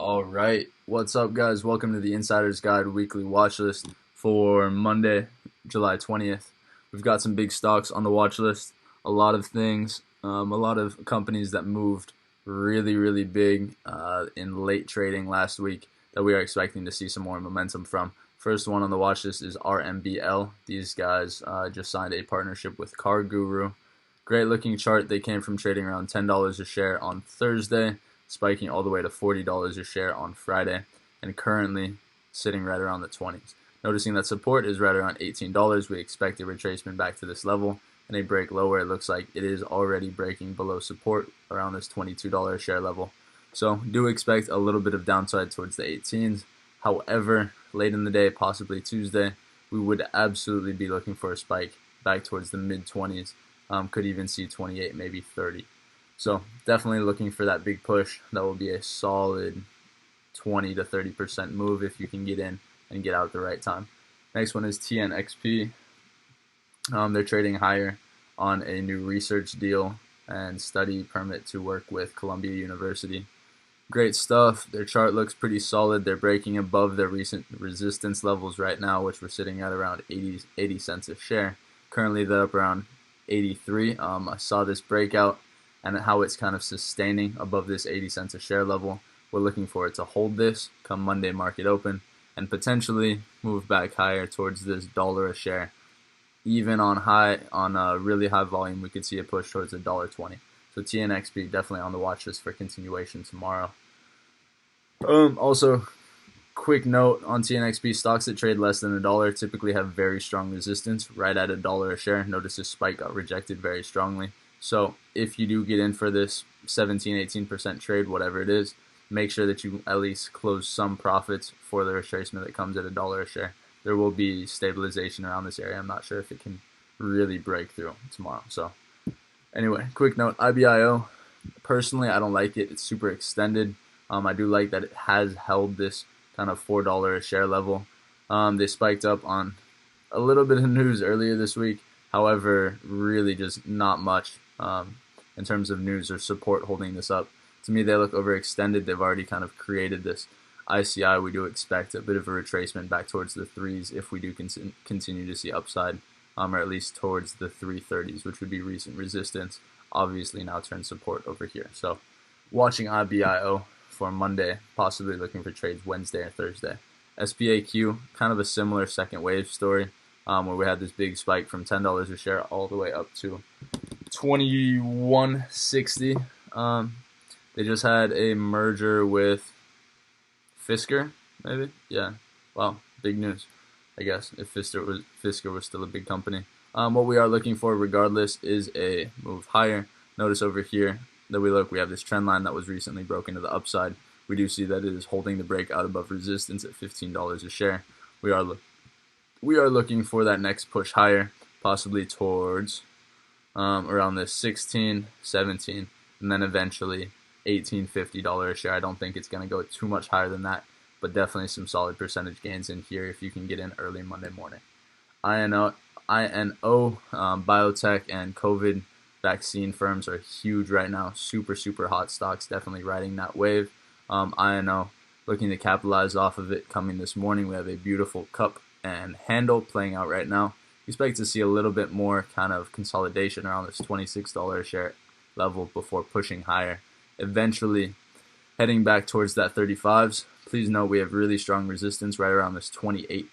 All right, what's up, guys? Welcome to the Insider's Guide weekly watch list for Monday, July 20th. We've got some big stocks on the watch list, a lot of things, a lot of companies that moved really big in late trading last week that we are expecting to see some more momentum from. First one on the watch list is RMBL. These guys just signed a partnership with CarGuru. Great looking chart. They came from trading around $10 a share on Thursday, spiking all the way to $40 a share on Friday, and currently sitting right around the 20s. Noticing that support is right around $18. We expect a retracement back to this level and a break lower. It looks like it is already breaking below support around this $22 a share level. So do expect a little bit of downside towards the 18s. However, late in the day, possibly Tuesday, we would absolutely be looking for a spike back towards the mid 20s. Could even see 28, maybe 30. So definitely looking for that big push. That will be a solid 20 to 30% move if you can get in and get out at the right time. Next one is TNXP. They're trading higher on a new research deal and study permit to work with Columbia University. Great stuff. Their chart looks pretty solid. They're breaking above their recent resistance levels right now, which we're sitting at around 80 cents a share. Currently they're up around 83. I saw this breakout and how it's kind of sustaining above this 80 cents a share level. We're looking for it to hold this come Monday market open and potentially move back higher towards this dollar a share. Even on really high volume, we could see a push towards $1.20. So TNXP definitely on the watch list for continuation tomorrow. Also, quick note on TNXP, stocks that trade less than $1 typically have very strong resistance right at $1 a share. Notice this spike got rejected very strongly. So if you do get in for this 17-18% trade, whatever it is, make sure that you at least close some profits for the retracement that comes at $1 a share. There will be stabilization around this area. I'm not sure if it can really break through tomorrow. So anyway, quick note, IBIO, personally, I don't like it. It's super extended. I do like that it has held this kind of $4 a share level. They spiked up on a little bit of news earlier this week. However, really just not much in terms of news or support holding this up. To me, they look overextended. They've already kind of created this ICI. We do expect a bit of a retracement back towards the 3s if we do continue to see upside, or at least towards the 330s, which would be recent resistance. Obviously now turn support over here. So watching IBIO for Monday, possibly looking for trades Wednesday or Thursday. SPAQ, kind of a similar second wave story, where we had this big spike from $10 a share all the way up to $21.60. They just had a merger with Fisker, maybe? Yeah. Wow, big news, I guess, if Fisker was still a big company. What we are looking for, regardless, is a move higher. Notice over here that we have this trend line that was recently broken to the upside. We do see that it is holding the breakout above resistance at $15 a share. We are looking for that next push higher, possibly towards around this 16, 17, and then eventually $18.50 a share. I don't think it's going to go too much higher than that, but definitely some solid percentage gains in here if you can get in early Monday morning. INO, biotech, and COVID vaccine firms are huge right now. Super hot stocks, definitely riding that wave. INO looking to capitalize off of it coming this morning. We have a beautiful cup and handle playing out right now. Expect to see a little bit more kind of consolidation around this $26 a share level before pushing higher, eventually heading back towards that 35s. Please note we have really strong resistance right around this $28.30,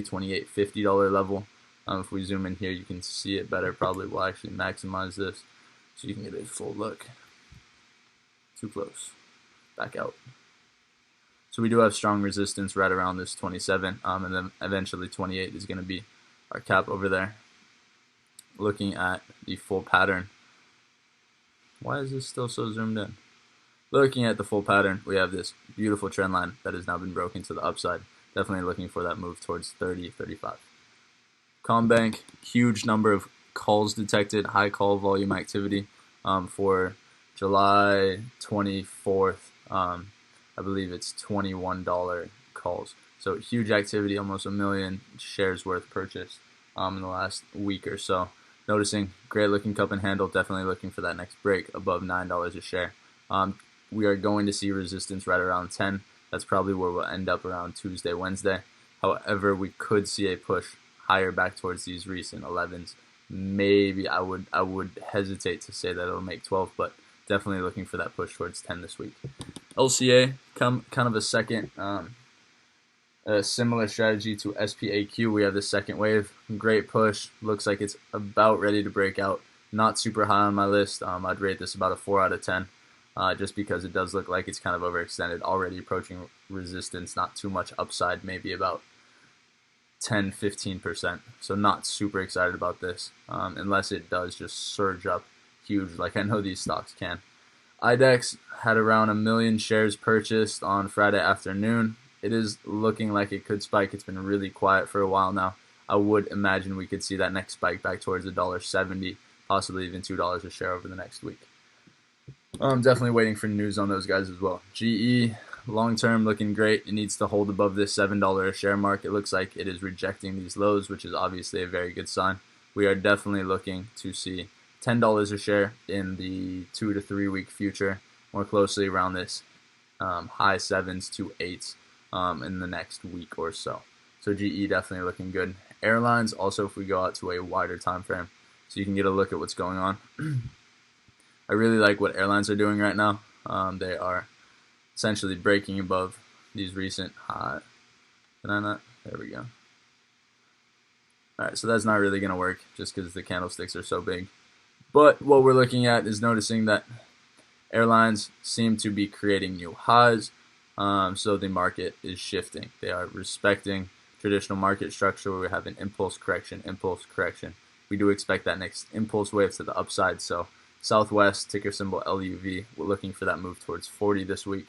$28.50 level. If we zoom in here, you can see it better. Probably will actually maximize this so you can get a full look. Too close. Back out. So we do have strong resistance right around this 27, and then eventually 28 is going to be our cap over there. Looking at the full pattern. Why is this still so zoomed in? Looking at the full pattern, we have this beautiful trend line that has now been broken to the upside. Definitely looking for that move towards 30, 35. Combank, huge number of calls detected, high call volume activity for July 24th. I believe it's $21 calls. So huge activity, almost 1 million shares worth purchased in the last week or so. Noticing great looking cup and handle, definitely looking for that next break above $9 a share. we are going to see resistance right around 10. That's probably where we'll end up around Tuesday, Wednesday. However, we could see a push higher back towards these recent 11s. Maybe I would hesitate to say that it'll make 12, but definitely looking for that push towards 10 this week. LCA, kind of a second, a similar strategy to SPAQ. We have the second wave, great push. Looks like it's about ready to break out. Not super high on my list. I'd rate this about a 4 out of 10, just because it does look like it's kind of overextended, already approaching resistance. Not too much upside, maybe about 10-15%. So not super excited about this, unless it does just surge up huge, like I know these stocks can. IDEX had around 1 million shares purchased on Friday afternoon. It is looking like it could spike. It's been really quiet for a while now. I would imagine we could see that next spike back towards $1.70, possibly even $2 a share over the next week. I'm definitely waiting for news on those guys as well. GE, long term, looking great. It needs to hold above this $7 a share mark. It looks like it is rejecting these lows, which is obviously a very good sign. We are definitely looking to see $10 a share in the 2 to 3 week future, more closely around this high 7s to 8s in the next week or so. So GE definitely looking good. Airlines, also if we go out to a wider time frame, so you can get a look at what's going on. I really like what airlines are doing right now. They are essentially breaking above these recent high. Did I not? There we go. Alright, so that's not really going to work just because the candlesticks are so big. But what we're looking at is noticing that airlines seem to be creating new highs, so the market is shifting. They are respecting traditional market structure where we have an impulse correction. We do expect that next impulse wave to the upside, so Southwest, ticker symbol LUV, we're looking for that move towards 40 this week.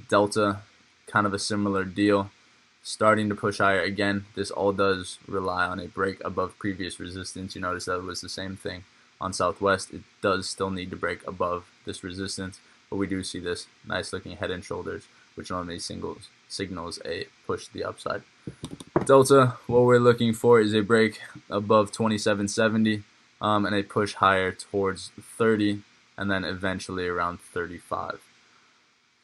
Delta, kind of a similar deal, starting to push higher again. This all does rely on a break above previous resistance. You notice that it was the same thing on Southwest. It does still need to break above this resistance, but we do see this nice looking head and shoulders, which normally signals a push to the upside. Delta, what we're looking for is a break above 27.70 and a push higher towards 30 and then eventually around 35.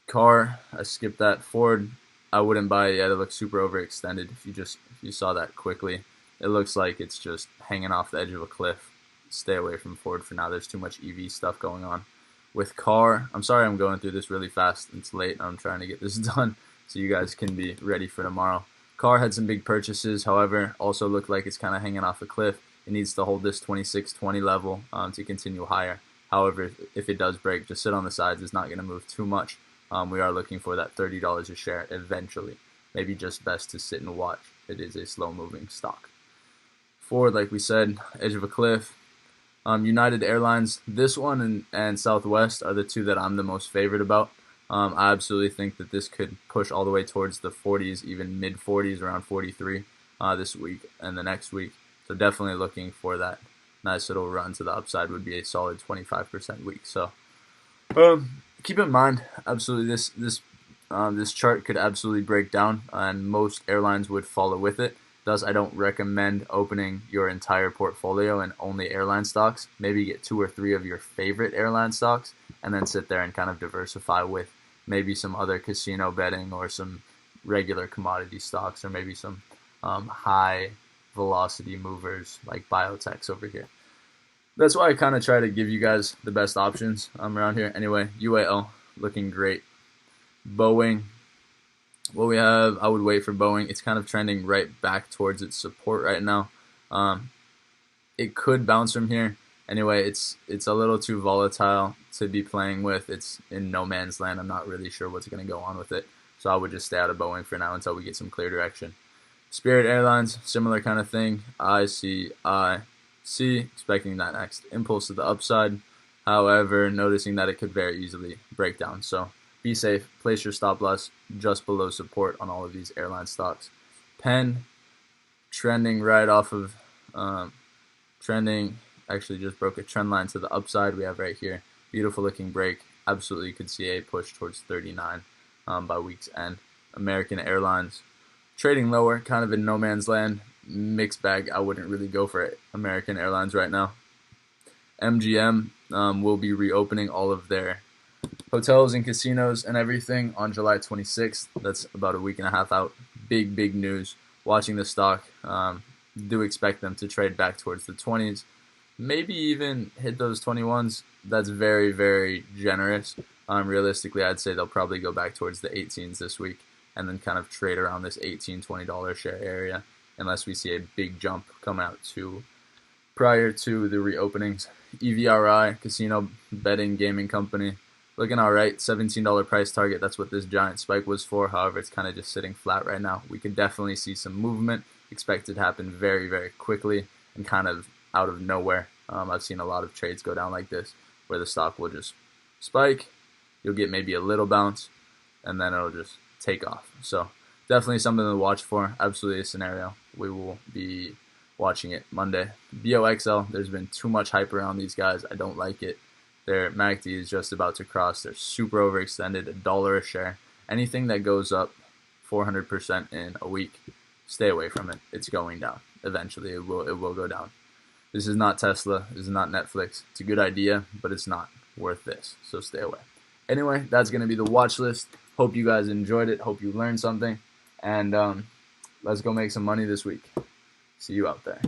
Car, I skipped that. Ford, I wouldn't buy it yet. It looks super overextended. If you saw that quickly, it looks like it's just hanging off the edge of a cliff. Stay away from Ford for now. There's too much EV stuff going on. With Car, I'm sorry I'm going through this really fast. It's late. I'm trying to get this done so you guys can be ready for tomorrow. Car had some big purchases, however, also looked like it's kind of hanging off a cliff. It needs to hold this 26.20 level to continue higher. However, if it does break, just sit on the sides. It's not going to move too much. We are looking for that $30 a share eventually. Maybe just best to sit and watch. It is a slow-moving stock. Ford, like we said, edge of a cliff. United Airlines, this one and Southwest are the two that I'm the most favored about. I absolutely think that this could push all the way towards the 40s, even mid-40s, around 43 this week and the next week. So definitely looking for that nice little run to the upside. Would be a solid 25% week. So keep in mind, absolutely, this chart could absolutely break down, and most airlines would follow with it. Thus, I don't recommend opening your entire portfolio in only airline stocks. Maybe get 2 or 3 of your favorite airline stocks, and then sit there and kind of diversify with maybe some other casino betting or some regular commodity stocks, or maybe some high velocity movers like biotechs over here. That's why I kind of try to give you guys the best options around here. Anyway, UAL looking great. Boeing, what we have, I would wait for Boeing. It's kind of trending right back towards its support right now. It could bounce from here. Anyway, it's a little too volatile to be playing with. It's in no man's land. I'm not really sure what's going to go on with it. So I would just stay out of Boeing for now until we get some clear direction. Spirit Airlines, similar kind of thing. IC, expecting that next impulse to the upside. However, noticing that it could very easily break down. So be safe. Place your stop loss just below support on all of these airline stocks. Penn, trending right off of, actually just broke a trend line to the upside. We have right here, beautiful looking break. Absolutely could see a push towards 39 by week's end. American Airlines, trading lower, kind of in no man's land. Mixed bag. I wouldn't really go for it. American Airlines right now. MGM will be reopening all of their hotels and casinos and everything on July 26th. That's about a week and a half out. Big news. Watching the stock. Do expect them to trade back towards the 20s. Maybe even hit those 21s. That's very generous. Realistically, I'd say they'll probably go back towards the 18s this week and then kind of trade around this $18, $20 share area unless we see a big jump come out prior to the reopenings. EVRI, casino betting gaming company, looking alright. $17 price target. That's what this giant spike was for. However, it's kind of just sitting flat right now. We could definitely see some movement. Expected to happen very quickly and kind of out of nowhere. I've seen a lot of trades go down like this where the stock will just spike. You'll get maybe a little bounce and then it'll just take off. So definitely something to watch for. Absolutely a scenario. We will be watching it Monday. BOXL, there's been too much hype around these guys. I don't like it. Their MACD is just about to cross. They're super overextended, $1 a share. Anything that goes up 400% in a week, stay away from it. It's going down. Eventually, it will go down. This is not Tesla. This is not Netflix. It's a good idea, but it's not worth this. So stay away. Anyway, that's going to be the watch list. Hope you guys enjoyed it. Hope you learned something. And let's go make some money this week. See you out there.